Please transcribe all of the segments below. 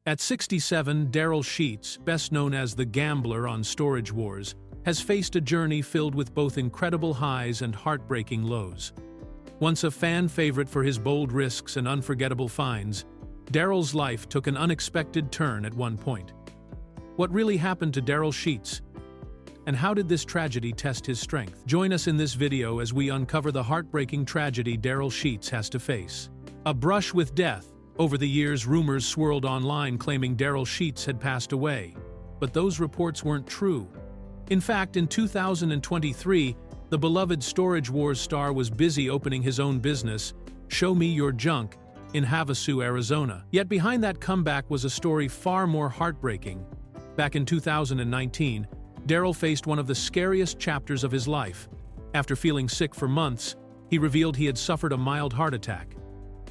At 67, Darrell Sheets, best known as the Gambler on Storage Wars, has faced a journey filled with both incredible highs and heartbreaking lows. Once a fan favorite for his bold risks and unforgettable finds, Darrell's life took an unexpected turn at one point. What really happened to Darrell Sheets? And how did this tragedy test his strength? Join us in this video as we uncover the heartbreaking tragedy Darrell Sheets has to face. A brush with death. Over the years, rumors swirled online claiming Darrell Sheets had passed away. But those reports weren't true. In fact, in 2023, the beloved Storage Wars star was busy opening his own business, Show Me Your Junk, in Havasu, Arizona. Yet behind that comeback was a story far more heartbreaking. Back in 2019, Darrell faced one of the scariest chapters of his life. After feeling sick for months, he revealed he had suffered a mild heart attack.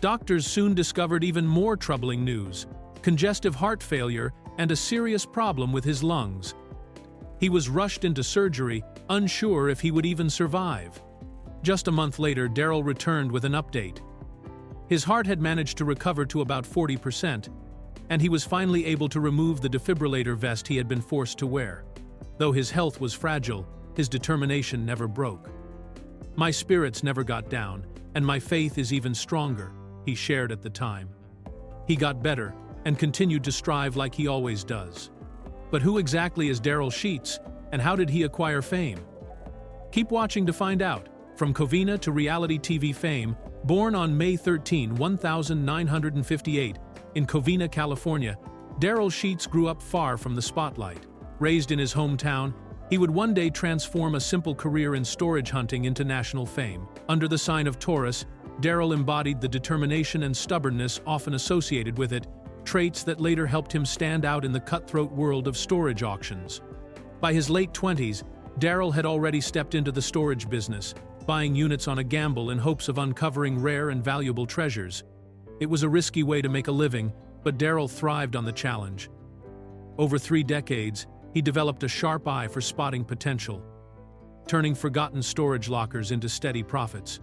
Doctors soon discovered even more troubling news: congestive heart failure and a serious problem with his lungs. He was rushed into surgery, unsure if he would even survive. Just a month later, Darrell returned with an update. His heart had managed to recover to about 40%, and he was finally able to remove the defibrillator vest he had been forced to wear. Though his health was fragile, his determination never broke. "My spirits never got down, and my faith is even stronger," he shared at the time. He got better and continued to strive like he always does. But who exactly is Darrell Sheets, and how did he acquire fame? Keep watching to find out. From Covina to reality TV fame, born on May 13, 1958, in Covina, California, Darrell Sheets grew up far from the spotlight. Raised in his hometown, he would one day transform a simple career in storage hunting into national fame. Under the sign of Taurus, Darrell embodied the determination and stubbornness often associated with it, traits that later helped him stand out in the cutthroat world of storage auctions. By his late 20s, Darrell had already stepped into the storage business, buying units on a gamble in hopes of uncovering rare and valuable treasures. It was a risky way to make a living, but Darrell thrived on the challenge. Over 3 decades, he developed a sharp eye for spotting potential, turning forgotten storage lockers into steady profits.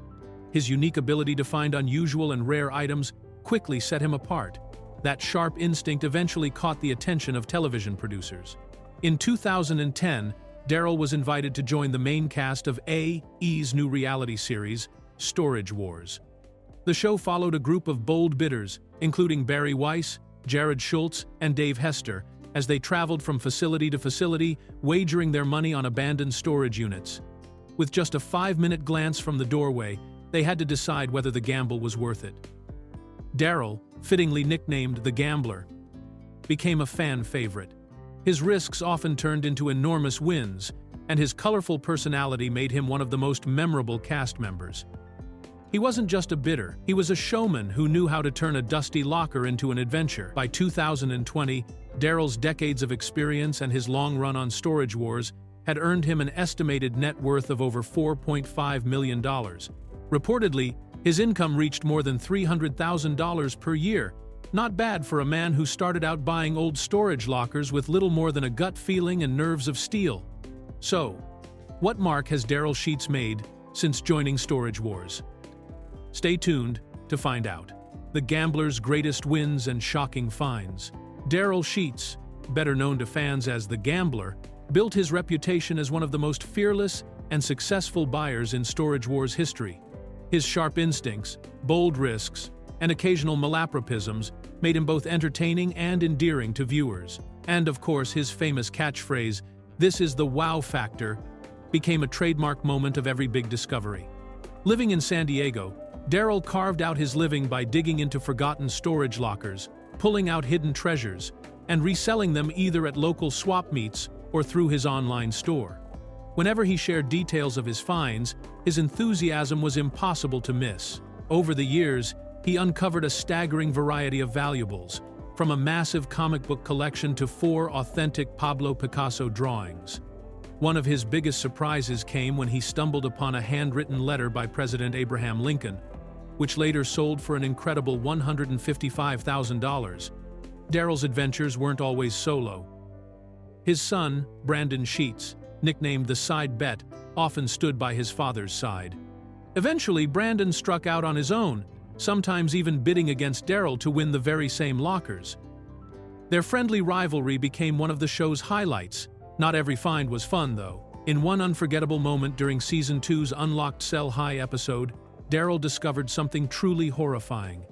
His unique ability to find unusual and rare items quickly set him apart. That sharp instinct eventually caught the attention of television producers. In 2010, Darrell was invited to join the main cast of A&E's new reality series, Storage Wars. The show followed a group of bold bidders, including Barry Weiss, Jared Schultz, and Dave Hester, as they traveled from facility to facility, wagering their money on abandoned storage units. With just a 5-minute glance from the doorway, they had to decide whether the gamble was worth it. Darrell, fittingly nicknamed the Gambler, became a fan favorite. His risks often turned into enormous wins, and his colorful personality made him one of the most memorable cast members. He wasn't just a bidder, he was a showman who knew how to turn a dusty locker into an adventure. By 2020, Darrell's decades of experience and his long run on Storage Wars had earned him an estimated net worth of over $4.5 million. Reportedly, his income reached more than $300,000 per year. Not bad for a man who started out buying old storage lockers with little more than a gut feeling and nerves of steel. So, what mark has Darrell Sheets made since joining Storage Wars? Stay tuned to find out. The Gambler's greatest wins and shocking finds. Darrell Sheets, better known to fans as the Gambler, built his reputation as one of the most fearless and successful buyers in Storage Wars history. His sharp instincts, bold risks, and occasional malapropisms made him both entertaining and endearing to viewers. And of course, his famous catchphrase, "This is the wow factor," became a trademark moment of every big discovery. Living in San Diego, Darrell carved out his living by digging into forgotten storage lockers, pulling out hidden treasures, and reselling them either at local swap meets or through his online store. Whenever he shared details of his finds, his enthusiasm was impossible to miss. Over the years, he uncovered a staggering variety of valuables, from a massive comic book collection to 4 authentic Pablo Picasso drawings. One of his biggest surprises came when he stumbled upon a handwritten letter by President Abraham Lincoln, which later sold for an incredible $155,000. Darrell's adventures weren't always solo. His son, Brandon Sheets, nicknamed the Side Bet, often stood by his father's side. Eventually, Brandon struck out on his own, sometimes even bidding against Darrell to win the very same lockers. Their friendly rivalry became one of the show's highlights. Not every find was fun, though. In one unforgettable moment during Season 2's Unlocked Cell High episode, Daryl discovered something truly horrifying.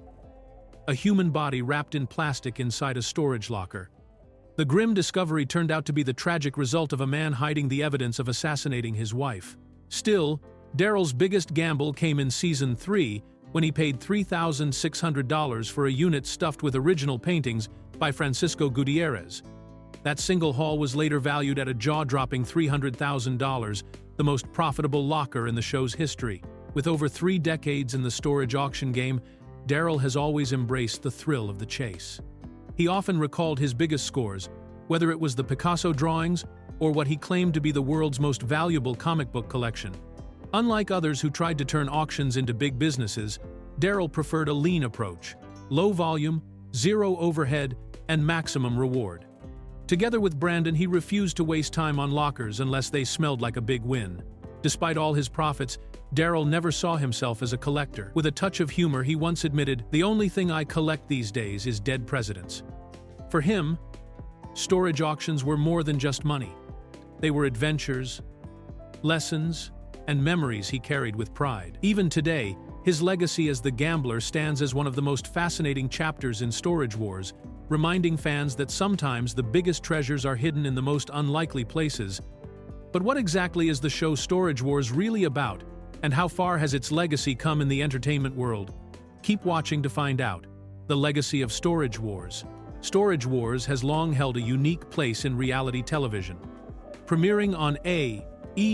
A human body wrapped in plastic inside a storage locker. The grim discovery turned out to be the tragic result of a man hiding the evidence of assassinating his wife. Still, Daryl's biggest gamble came in Season 3, when he paid $3,600 for a unit stuffed with original paintings by Francisco Gutierrez. That single haul was later valued at a jaw-dropping $300,000, the most profitable locker in the show's history. With over 3 decades in the storage auction game, Daryl has always embraced the thrill of the chase. He often recalled his biggest scores, whether it was the Picasso drawings or what he claimed to be the world's most valuable comic book collection. Unlike others who tried to turn auctions into big businesses, Daryl preferred a lean approach: low volume, zero overhead, and maximum reward. Together with Brandon, he refused to waste time on lockers unless they smelled like a big win. Despite all his profits, Daryl never saw himself as a collector. With a touch of humor, he once admitted, "The only thing I collect these days is dead presidents." For him, storage auctions were more than just money. They were adventures, lessons, and memories he carried with pride. Even today, his legacy as the gambler stands as one of the most fascinating chapters in Storage Wars, reminding fans that sometimes the biggest treasures are hidden in the most unlikely places. But what exactly is the show Storage Wars really about, and how far has its legacy come in the entertainment world? Keep watching to find out. The legacy of Storage Wars. Storage Wars has long held a unique place in reality television. Premiering on E!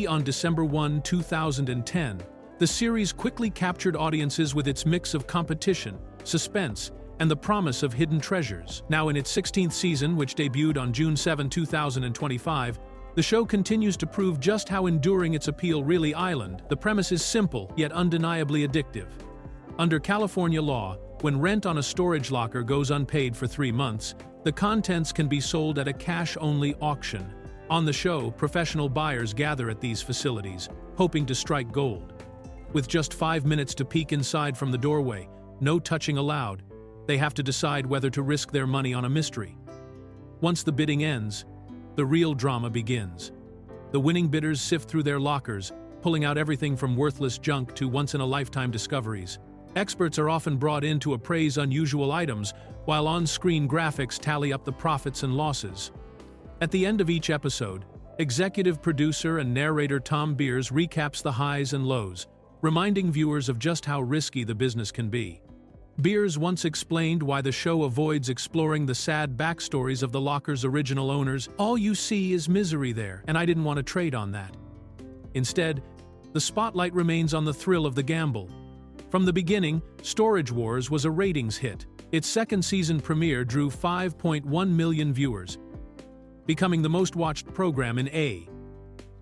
On December 1, 2010, the series quickly captured audiences with its mix of competition, suspense, and the promise of hidden treasures. Now in its 16th season, which debuted on June 7, 2025, the show continues to prove just how enduring its appeal really is. The premise is simple, yet undeniably addictive. Under California law, when rent on a storage locker goes unpaid for 3 months, the contents can be sold at a cash-only auction. On the show, professional buyers gather at these facilities, hoping to strike gold. With just 5 minutes to peek inside from the doorway, no touching allowed, they have to decide whether to risk their money on a mystery. Once the bidding ends, the real drama begins. The winning bidders sift through their lockers, pulling out everything from worthless junk to once-in-a-lifetime discoveries. Experts are often brought in to appraise unusual items, while on-screen graphics tally up the profits and losses. At the end of each episode, executive producer and narrator Tom Beers recaps the highs and lows, reminding viewers of just how risky the business can be. Beers once explained why the show avoids exploring the sad backstories of the locker's original owners. "All you see is misery there, and I didn't want to trade on that." Instead, the spotlight remains on the thrill of the gamble. From the beginning, Storage Wars was a ratings hit. Its second season premiere drew 5.1 million viewers, becoming the most-watched program in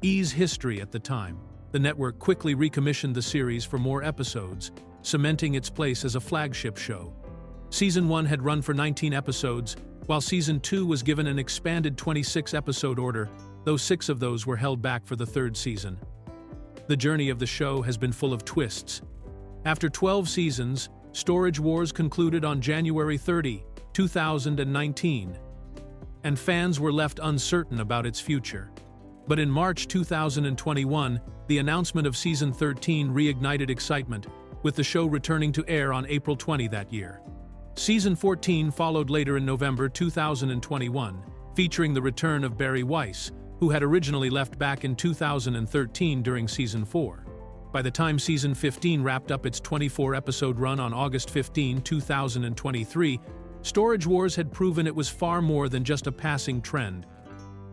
E!'s history at the time. The network quickly recommissioned the series for more episodes, cementing its place as a flagship show. Season 1 had run for 19 episodes, while Season 2 was given an expanded 26-episode order, though 6 of those were held back for the third season. The journey of the show has been full of twists. After 12 seasons, Storage Wars concluded on January 30, 2019, and fans were left uncertain about its future. But in March 2021, the announcement of Season 13 reignited excitement, with the show returning to air on April 20 that year. Season 14 followed later in November 2021, featuring the return of Barry Weiss, who had originally left back in 2013 during Season 4. By the time Season 15 wrapped up its 24-episode run on August 15, 2023, Storage Wars had proven it was far more than just a passing trend.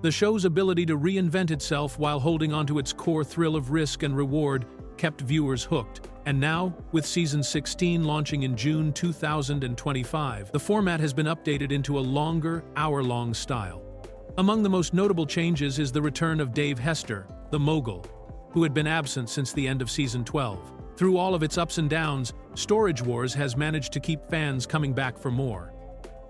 The show's ability to reinvent itself while holding onto its core thrill of risk and reward kept viewers hooked. And now, with Season 16 launching in June 2025, the format has been updated into a longer, hour-long style. Among the most notable changes is the return of Dave Hester, the mogul, who had been absent since the end of Season 12. Through all of its ups and downs, Storage Wars has managed to keep fans coming back for more.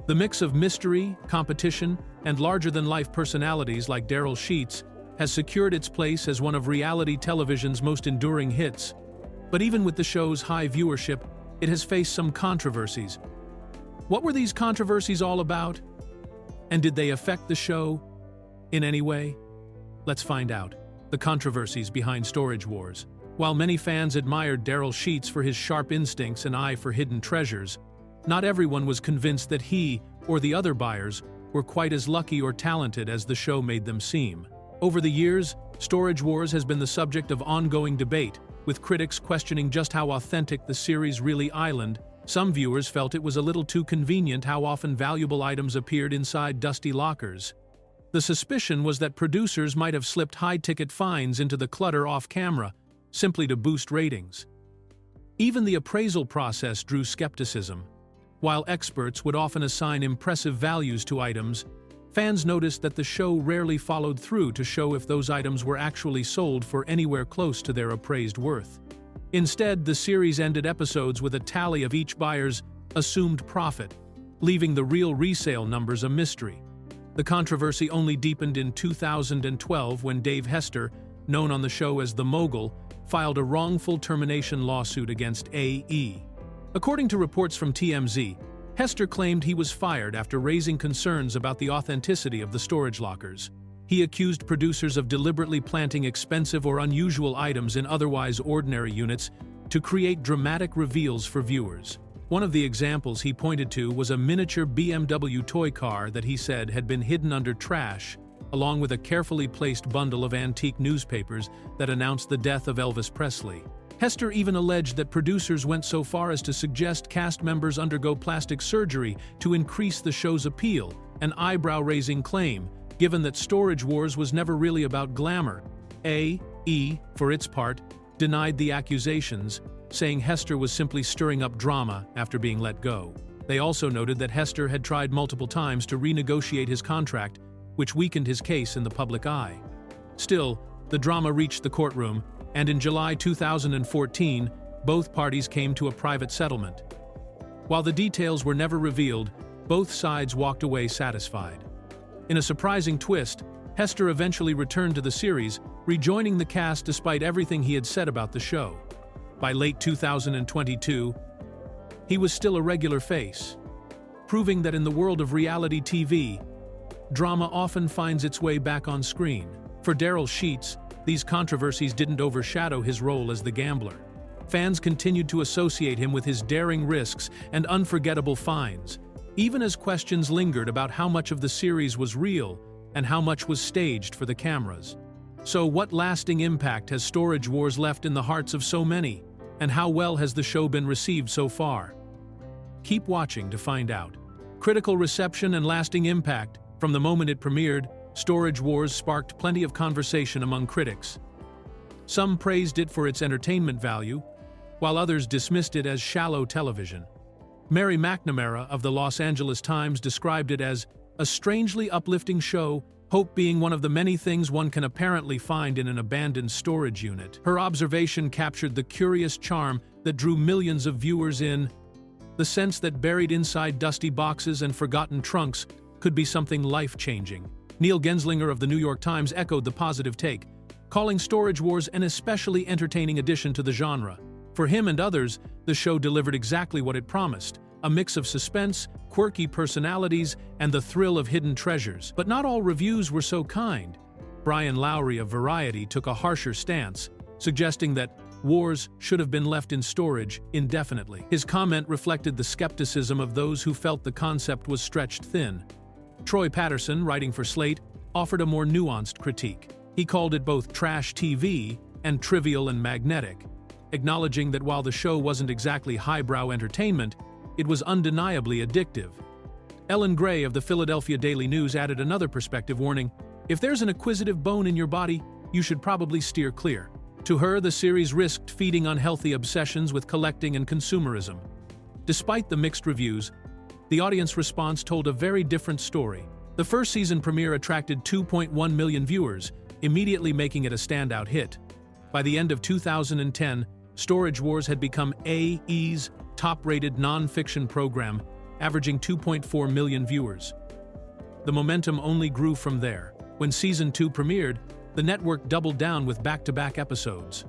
The mix of mystery, competition, and larger-than-life personalities like Darrell Sheets has secured its place as one of reality television's most enduring hits. But even with the show's high viewership, it has faced some controversies. What were these controversies all about? And did they affect the show in any way? Let's find out. The controversies behind Storage Wars. While many fans admired Darrell Sheets for his sharp instincts and eye for hidden treasures, not everyone was convinced that he, or the other buyers, were quite as lucky or talented as the show made them seem. Over the years, Storage Wars has been the subject of ongoing debate, with critics questioning just how authentic the series really island. Some viewers felt it was a little too convenient how often valuable items appeared inside dusty lockers. The suspicion was that producers might have slipped high-ticket fines into the clutter off-camera, simply to boost ratings. Even the appraisal process drew skepticism. While experts would often assign impressive values to items, fans noticed that the show rarely followed through to show if those items were actually sold for anywhere close to their appraised worth. Instead, the series ended episodes with a tally of each buyer's assumed profit, leaving the real resale numbers a mystery. The controversy only deepened in 2012 when Dave Hester, known on the show as the Mogul, filed a wrongful termination lawsuit against AE. According to reports from TMZ, Hester claimed he was fired after raising concerns about the authenticity of the storage lockers. He accused producers of deliberately planting expensive or unusual items in otherwise ordinary units to create dramatic reveals for viewers. One of the examples he pointed to was a miniature BMW toy car that he said had been hidden under trash, along with a carefully placed bundle of antique newspapers that announced the death of Elvis Presley. Hester even alleged that producers went so far as to suggest cast members undergo plastic surgery to increase the show's appeal, an eyebrow-raising claim, given that Storage Wars was never really about glamour. AE, for its part, denied the accusations, saying Hester was simply stirring up drama after being let go. They also noted that Hester had tried multiple times to renegotiate his contract, which weakened his case in the public eye. Still, the drama reached the courtroom, and in July 2014, both parties came to a private settlement. While the details were never revealed, both sides walked away satisfied. In a surprising twist, Hester eventually returned to the series, rejoining the cast despite everything he had said about the show. By late 2022, he was still a regular face, proving that in the world of reality TV, drama often finds its way back on screen. For Darrell Sheets, these controversies didn't overshadow his role as the gambler. Fans continued to associate him with his daring risks and unforgettable finds, even as questions lingered about how much of the series was real and how much was staged for the cameras. So what lasting impact has Storage Wars left in the hearts of so many, and how well has the show been received so far? Keep watching to find out. Critical reception and lasting impact. From the moment it premiered, Storage Wars sparked plenty of conversation among critics. Some praised it for its entertainment value, while others dismissed it as shallow television. Mary McNamara of the Los Angeles Times described it as a strangely uplifting show, hope being one of the many things one can apparently find in an abandoned storage unit. Her observation captured the curious charm that drew millions of viewers in, the sense that buried inside dusty boxes and forgotten trunks could be something life-changing. Neil Genslinger of the New York Times echoed the positive take, calling Storage Wars an especially entertaining addition to the genre. For him and others, the show delivered exactly what it promised, a mix of suspense, quirky personalities, and the thrill of hidden treasures. But not all reviews were so kind. Brian Lowry of Variety took a harsher stance, suggesting that Wars should have been left in storage indefinitely. His comment reflected the skepticism of those who felt the concept was stretched thin. Troy Patterson, writing for Slate, offered a more nuanced critique. He called it both trash TV and trivial and magnetic, acknowledging that while the show wasn't exactly highbrow entertainment, it was undeniably addictive. Ellen Gray of the Philadelphia Daily News added another perspective, warning, "If there's an acquisitive bone in your body, you should probably steer clear." To her, the series risked feeding unhealthy obsessions with collecting and consumerism. Despite the mixed reviews, the audience response told a very different story. The first season premiere attracted 2.1 million viewers, immediately making it a standout hit. By the end of 2010, Storage Wars had become AE's top-rated non-fiction program, averaging 2.4 million viewers. The momentum only grew from there. When Season 2 premiered, the network doubled down with back-to-back episodes.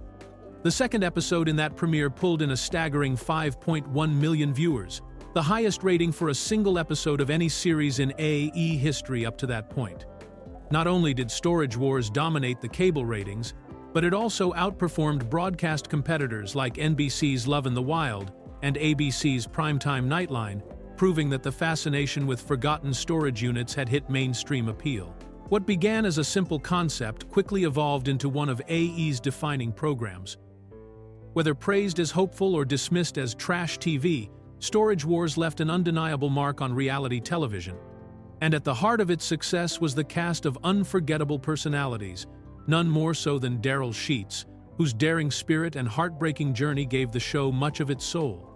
The second episode in that premiere pulled in a staggering 5.1 million viewers, the highest rating for a single episode of any series in AE history up to that point. Not only did Storage Wars dominate the cable ratings, but it also outperformed broadcast competitors like NBC's Love in the Wild and ABC's Primetime Nightline, proving that the fascination with forgotten storage units had hit mainstream appeal. What began as a simple concept quickly evolved into one of AE's defining programs. Whether praised as hopeful or dismissed as trash TV, Storage Wars left an undeniable mark on reality television. And at the heart of its success was the cast of unforgettable personalities, none more so than Darrell Sheets, whose daring spirit and heartbreaking journey gave the show much of its soul.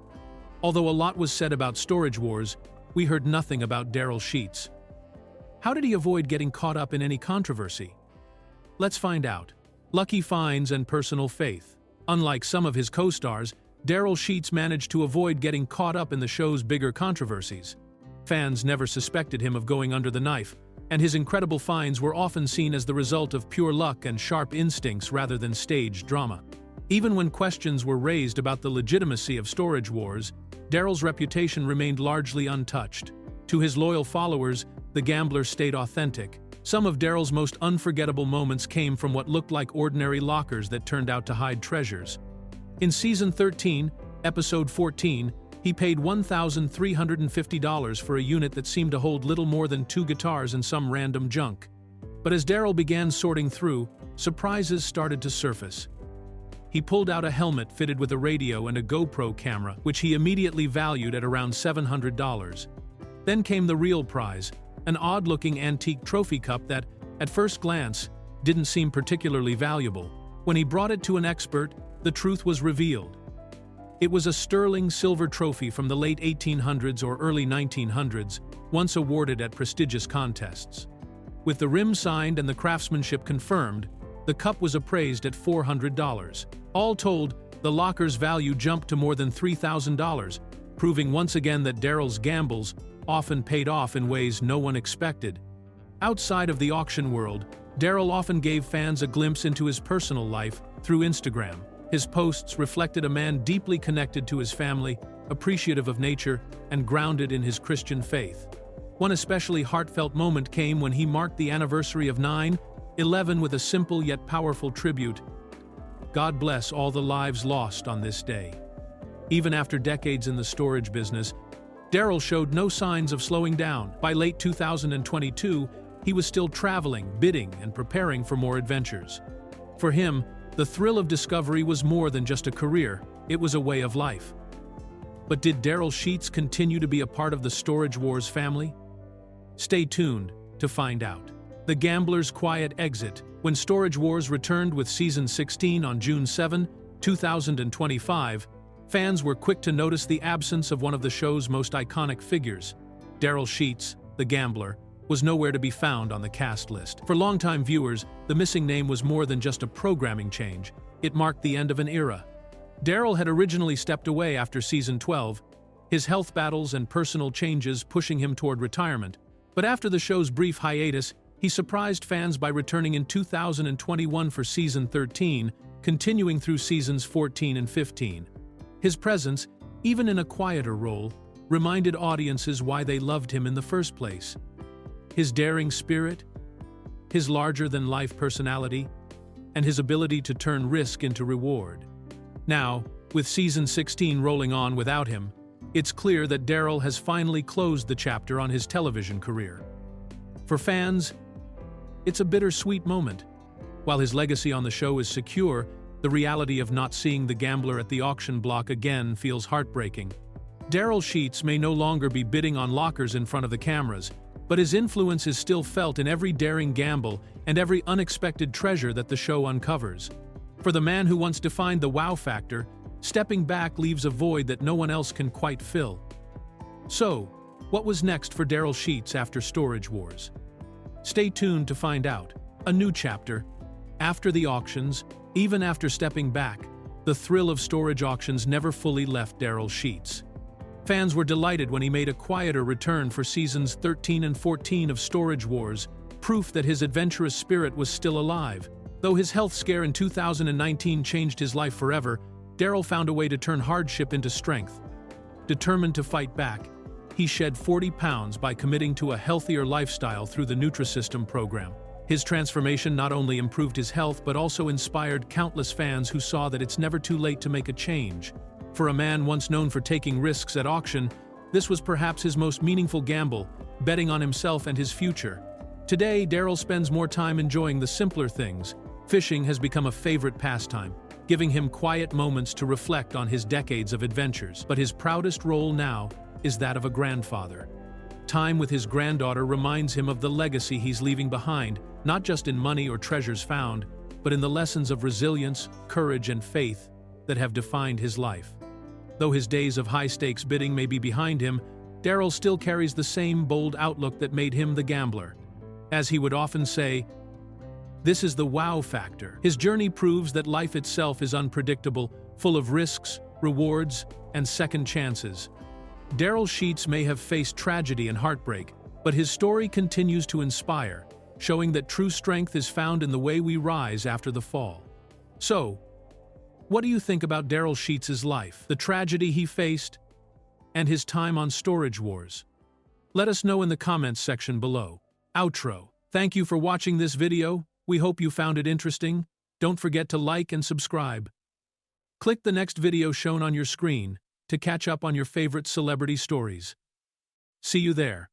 Although a lot was said about Storage Wars, we heard nothing about Darrell Sheets. How did he avoid getting caught up in any controversy? Let's find out. Lucky finds and personal faith. Unlike some of his co-stars, Darrell Sheets managed to avoid getting caught up in the show's bigger controversies. Fans never suspected him of going under the knife, and his incredible finds were often seen as the result of pure luck and sharp instincts rather than staged drama. Even when questions were raised about the legitimacy of Storage Wars, Darrell's reputation remained largely untouched. To his loyal followers, the gambler stayed authentic. Some of Darrell's most unforgettable moments came from what looked like ordinary lockers that turned out to hide treasures. In Season 13, Episode 14, he paid $1,350 for a unit that seemed to hold little more than 2 guitars and some random junk. But as Darrell began sorting through, surprises started to surface. He pulled out a helmet fitted with a radio and a GoPro camera, which he immediately valued at around $700. Then came the real prize, an odd-looking antique trophy cup that, at first glance, didn't seem particularly valuable. When he brought it to an expert, the truth was revealed. It was a sterling silver trophy from the late 1800s or early 1900s, once awarded at prestigious contests. With the rim signed and the craftsmanship confirmed, the cup was appraised at $400. All told, the locker's value jumped to more than $3,000, proving once again that Darrell's gambles often paid off in ways no one expected. Outside of the auction world, Darrell often gave fans a glimpse into his personal life through Instagram. His posts reflected a man deeply connected to his family, appreciative of nature, and grounded in his Christian faith. One especially heartfelt moment came when he marked the anniversary of 9/11 with a simple yet powerful tribute. God bless all the lives lost on this day. Even after decades in the storage business, Darrell showed no signs of slowing down. By late 2022, he was still traveling, bidding, and preparing for more adventures. For him, the thrill of discovery was more than just a career, it was a way of life. But did Darrell Sheets continue to be a part of the Storage Wars family? Stay tuned to find out. The Gambler's Quiet Exit. When Storage Wars returned with Season 16 on June 7, 2025, fans were quick to notice the absence of one of the show's most iconic figures. Darrell Sheets, the Gambler, was nowhere to be found on the cast list. For longtime viewers, the missing name was more than just a programming change. It marked the end of an era. Darrell had originally stepped away after Season 12, his health battles and personal changes pushing him toward retirement. But after the show's brief hiatus, he surprised fans by returning in 2021 for Season 13, continuing through Seasons 14 and 15. His presence, even in a quieter role, reminded audiences why they loved him in the first place. His daring spirit, his larger-than-life personality, and his ability to turn risk into reward. Now, with Season 16 rolling on without him, it's clear that Darrell has finally closed the chapter on his television career. For fans, it's a bittersweet moment. While his legacy on the show is secure, the reality of not seeing the Gambler at the auction block again feels heartbreaking. Darrell Sheets may no longer be bidding on lockers in front of the cameras, but his influence is still felt in every daring gamble and every unexpected treasure that the show uncovers. For the man who once defined the wow factor, stepping back leaves a void that no one else can quite fill. So, what was next for Darrell Sheets after Storage Wars? Stay tuned to find out. A new chapter. After the auctions, even after stepping back, the thrill of storage auctions never fully left Darrell Sheets. Fans were delighted when he made a quieter return for Seasons 13 and 14 of Storage Wars, proof that his adventurous spirit was still alive. Though his health scare in 2019 changed his life forever, Darrell found a way to turn hardship into strength. Determined to fight back, he shed 40 pounds by committing to a healthier lifestyle through the Nutrisystem program. His transformation not only improved his health but also inspired countless fans who saw that it's never too late to make a change. For a man once known for taking risks at auction, this was perhaps his most meaningful gamble, betting on himself and his future. Today, Darrell spends more time enjoying the simpler things. Fishing has become a favorite pastime, giving him quiet moments to reflect on his decades of adventures. But his proudest role now is that of a grandfather. Time with his granddaughter reminds him of the legacy he's leaving behind, not just in money or treasures found, but in the lessons of resilience, courage, and faith that have defined his life. Though his days of high-stakes bidding may be behind him, Darrell still carries the same bold outlook that made him the gambler. As he would often say, this is the wow factor. His journey proves that life itself is unpredictable, full of risks, rewards, and second chances. Darrell Sheets may have faced tragedy and heartbreak, but his story continues to inspire, showing that true strength is found in the way we rise after the fall. So, what do you think about Darrell Sheets' life, the tragedy he faced, and his time on Storage Wars? Let us know in the comments section below. Outro. Thank you for watching this video. We hope you found it interesting. Don't forget to like and subscribe. Click the next video shown on your screen to catch up on your favorite celebrity stories. See you there.